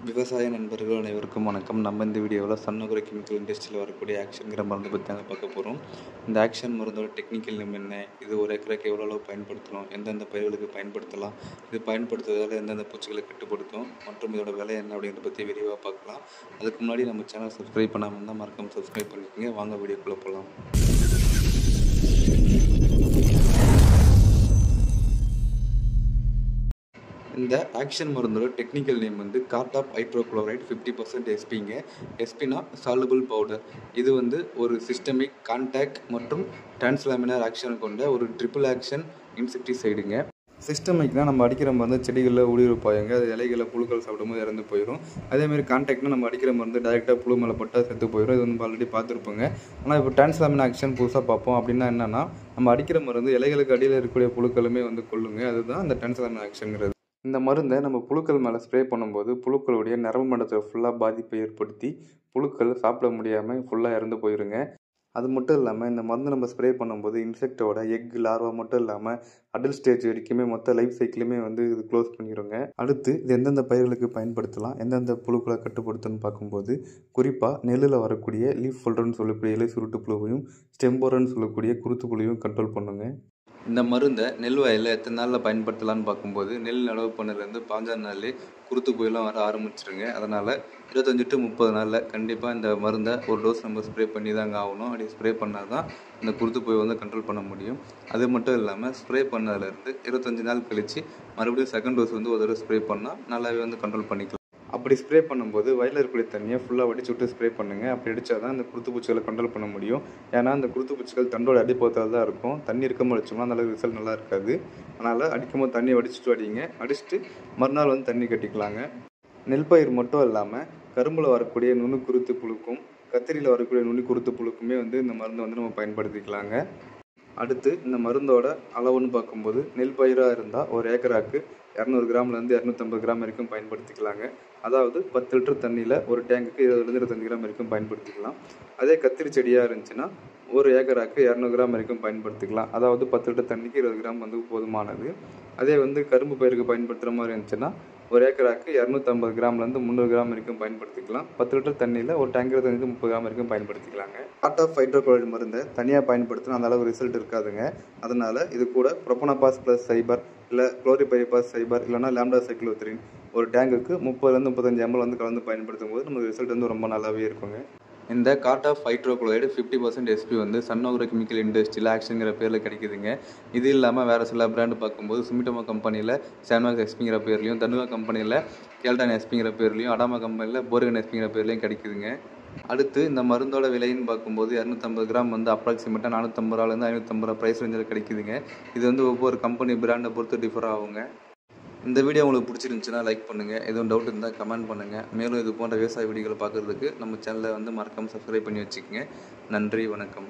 விவசாய நண்பர்கள் அனைவருக்கும் வணக்கம். நம்ம இந்த வீடியோவில் சன்னகுரை கெமிக்கல் இண்டஸ்ட்ரியில் வரக்கூடிய ஆக்ஷன்கிற மருந்து பற்றி தாங்க பார்க்க போகிறோம். இந்த ஆக்ஷன் மருந்தோட டெக்னிக்கல் நேம் என்ன, இது ஒரு ஏக்கருக்கு எவ்வளோ அளவு பயன்படுத்தணும், எந்தெந்த பயிர்களுக்கு பயன்படுத்தலாம், இது பயன்படுத்துவதால் எந்தெந்த பூச்சிகளை கட்டுப்படுத்தும் மற்றும் இதோட விலை என்ன அப்படிங்கிறத பற்றி விரிவாக பார்க்கலாம். அதுக்கு முன்னாடி நம்ம சேனல் சப்ஸ்கிரைப் பண்ணாமல் இருந்தால் மறக்காம சப்ஸ்கிரைப் பண்ணிக்கோங்க. வாங்க வீடியோக்குள்ளே போகலாம். இந்த ஆக்ஷன் மருந்தோட டெக்னிக்கல் நேம் வந்து கார்டாப் ஹைட்ரோகுளோரைடு 50% எஸ்பிங்க. எஸ்பினா சாலுபிள் பவுடர். இது வந்து ஒரு சிஸ்டமிக், கான்டாக்ட் மற்றும் டிரான்ஸ்லாமினார் ஆக்ஷன் கொண்ட ஒரு ட்ரிபிள் ஆக்ஷன் இன்செக்டிசைடுங்க. சிஸ்டமிக்னா நம்ம அடிக்கிற மருந்து செடிகளில் ஊடுருப்பாயுங்க, அது இலைகளை புழுக்கள் சாப்பிடும்போது இறந்து போயிடும். அதேமாதிரி கான்டாக்ட்னா நம்ம அடிக்கிற மருந்து டைரெக்டாக புழு மேலே பட்டால் செத்து போயிடும். இது நம்ம ஆல்ரெடி பார்த்துருப்போங்க. ஆனால் இப்போ டிரான்ஸ்லாமினார் ஆக்ஷன் புதுசாக பார்ப்போம். அப்படின்னா என்னென்னா, நம்ம அடிக்கிற மருந்து இலைகளுக்கு அடியில் இருக்கக்கூடிய புழுக்களுமே வந்து கொல்லுங்க. அதுதான் அந்த டிரான்ஸ்லாமினார் ஆக்ஷனுங்கிறது. இந்த மருந்தை நம்ம புழுக்கள் மேலே ஸ்ப்ரே பண்ணும்போது புழுக்களுடைய நரம்பு மண்டலத்தில் ஃபுல்லாக பாதிப்பை ஏற்படுத்தி புழுக்கள் சாப்பிட முடியாமல் ஃபுல்லாக இறந்து போயிருங்க. அது மட்டும் இல்லாமல் இந்த மருந்து நம்ம ஸ்ப்ரே பண்ணும்போது இன்செக்டோட எக், லார்வா மட்டும் இல்லாமல் அடல்ட் ஸ்டேஜ் வரைக்குமே மொத்த லைஃப் சைக்கிளுமே வந்து இது க்ளோஸ் பண்ணிடுங்க. அடுத்து இது எந்தெந்த பயிர்களுக்கு பயன்படுத்தலாம், எந்தெந்த புழுக்களை கட்டுப்படுத்துன்னு பார்க்கும்போது குறிப்பாக நெல்லில் வரக்கூடிய லீஃப் ஃபோல்டர்னு சொல்லக்கூடிய இலை சுருட்டு புழுவையும் ஸ்டெம்போரன்னு சொல்லக்கூடிய குருத்து புழுவையும் கண்ட்ரோல் பண்ணுங்க. இந்த மருந்தை நெல் வயலில் எத்தனை நாளில் பயன்படுத்தலான்னு பார்க்கும்போது நெல் நடவு பண்ணலேருந்து 15 நாள்லேயே குருத்து புயலாம் வர ஆரம்பிச்சிருங்க. அதனால் 25 to 30 நாளில் கண்டிப்பாக இந்த மருந்தை ஒரு டோஸ் நம்ம ஸ்ப்ரே பண்ணி தாங்க ஆகணும். அப்படி ஸ்ப்ரே பண்ணால் தான் இந்த குருத்து புயல் வந்து கண்ட்ரோல் பண்ண முடியும். அது மட்டும் இல்லாமல் ஸ்ப்ரே பண்ணதுலேருந்து 25 நாள் கழித்து மறுபடியும் செகண்ட் டோஸ் வந்து ஒரு தடவை ஸ்ப்ரே பண்ணால் நல்லாவே வந்து கண்ட்ரோல் பண்ணிக்கலாம். அப்படி ஸ்ப்ரே பண்ணும்போது வயலில் இருக்கக்கூடிய தண்ணியை ஃபுல்லாக வடிச்சு விட்டு ஸ்ப்ரே பண்ணுங்கள். அப்படி அடித்தா தான் அந்த குருத்துப்பூச்சிகளை கண்ட்ரோல் பண்ண முடியும். ஏன்னா அந்த குருத்துப்பூச்சிகள் தண்டோட அடிப்பகுதியில் தான் இருக்கும். தண்ணி இருக்க அடிச்சோம்னா அந்த ரிசல்ட் நல்லா இருக்காது. அதனால் அடிக்கும்போது தண்ணியை வடிச்சிட்டு அடிங்க. அடிச்சுட்டு மறுநாள் வந்து தண்ணி கட்டிக்கலாங்க. நெல் பயிர் மட்டும் இல்லாமல் கரும்பில் வரக்கூடிய நுனு குருத்து புழுக்கும் கத்திரியில் வரக்கூடிய நுனி குருத்து புழுக்குமே வந்து இந்த மருந்தை வந்து நம்ம பயன்படுத்திக்கலாங்க. அடுத்து இந்த மருந்தோட அளவுன்னு பார்க்கும்போது நெல் பயிராக இருந்தால் ஒரு ஏக்கராக்கு 200 கிராம்லேருந்து 250 கிராம் வரைக்கும் பயன்படுத்திக்கலாங்க. அதாவது 10 லிட்டர் தண்ணியில் ஒரு டேங்குக்கு 20 25 கிராம் வரைக்கும் பயன்படுத்திக்கலாம். அதே கத்திரி செடியாக இருந்துச்சுன்னா ஒரு ஏக்கராக்கு 200 கிராம் வரைக்கும் பயன்படுத்திக்கலாம். அதாவது 10 லிட்டர் தண்ணிக்கு 20 கிராம் வந்து போதுமானது. அதே வந்து கரும்பு பயிருக்கு பயன்படுத்துகிற மாதிரி இருந்துச்சுன்னா ஒரு ஏக்கராக்கு 250 கிராம்லேருந்து 300 கிராம் வரைக்கும் பயன்படுத்திக்கலாம். 10 லிட்டர் தண்ணியில் ஒரு டேங்கர் தண்ணிக்கு 30 கிராம் வரைக்கும் பயன்படுத்திக்கலாங்க. கார்டாப் ஹைட்ரோகுளோரைடு மருந்தை தனியாக பயன்படுத்தினா அந்த அளவு ரிசல்ட் இருக்காதுங்க. அதனால் இது கூட ப்ரோபனோபாஸ் ப்ளஸ் சைபர் இல்லை குளோரிபைரிபாஸ் சைபர் இல்லைனா லாம்டா சைக்ளோத்ரின் ஒரு டேங்குக்கு 30 35 ml வந்து கலந்து பயன்படுத்தும் போது நமக்கு ரிசல்ட் வந்து ரொம்ப நல்லாவே இருக்குங்க. இந்த கார்டாப் ஹைட்ரோகுளோரைடு 50% எஸ்பி வந்து சன்னகுரை கெமிக்கல் இண்டஸ்ட்ரியில் ஆக்ஷனுங்கிற பேரில் கிடைக்குதுங்க. இது இல்லாமல் வேறு சில பிராண்டு பார்க்கும்போது சுமிட்டோமோ கம்பெனியில் சான்மாக்ஸ் எஸ்பிங்கிற பேர்லையும், தனுவா கம்பெனியில் கேல்டான் எஸ்பிங்கிற பேர்லையும், அடாமா கம்பெனியில் போர்கன் எஸ்பிங்கிற பேர்லையும் கிடைக்குதுங்க. அடுத்து இந்த மருந்தோட விலைன்னு பார்க்கும்போது 250 கிராம் வந்து அப்ராக்சிமேட்டாக 450 ரூபாலேருந்து 550 ரூபா ப்ரைஸ் ரேஞ்சில் கிடைக்குதுங்க. இது வந்து ஒவ்வொரு கம்பெனி பிராண்டை பொறுத்து டிஃபர் ஆகுங்க. இந்த வீடியோ உங்களுக்கு பிடிச்சிருந்துச்சுன்னா லைக் பண்ணுங்கள். எதுவும் டவுட் இருந்தால் கமெண்ட் பண்ணுங்கள். மேலும் இது போன்ற விவசாய வீடியோக்களை பார்க்குறதுக்கு நம்ம சேனலை வந்து மறக்காமல் சப்ஸ்கிரைப் பண்ணி வச்சுக்கோங்க. நன்றி, வணக்கம்.